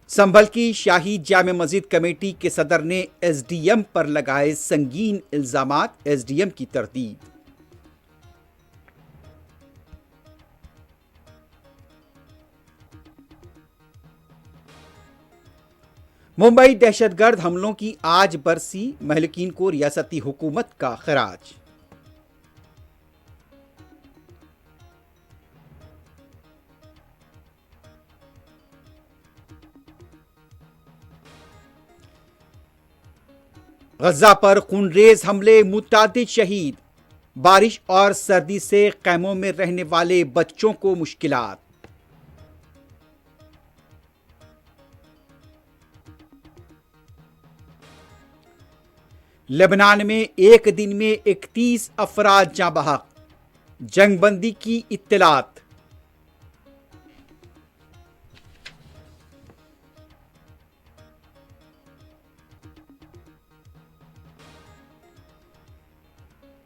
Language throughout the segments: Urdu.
سنبھل کی شاہی جامع مسجد کمیٹی کے صدر نے ایس ڈی ایم پر لگائے سنگین الزامات، ایس ڈی ایم کی تردید۔ ممبئی دہشت گرد حملوں کی آج برسی، مہلکین کو ریاستی حکومت کا خراج۔ غزہ پر خونریز حملے، متعدد شہید، بارش اور سردی سے خیموں میں رہنے والے بچوں کو مشکلات۔ لبنان میں ایک دن میں 31 افراد جاں بحق، جنگ بندی کی اطلاعات۔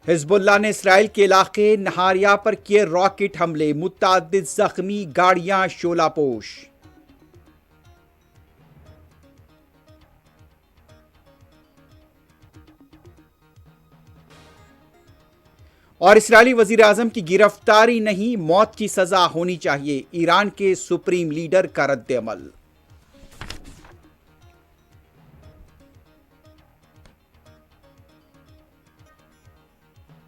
حزب اللہ نے اسرائیل کے علاقے نہاریہ پر کیے راکٹ حملے، متعدد زخمی، گاڑیاں شعلہ پوش۔ اور اسرائیلی وزیر اعظم کی گرفتاری نہیں، موت کی سزا ہونی چاہیے، ایران کے سپریم لیڈر کا رد عمل۔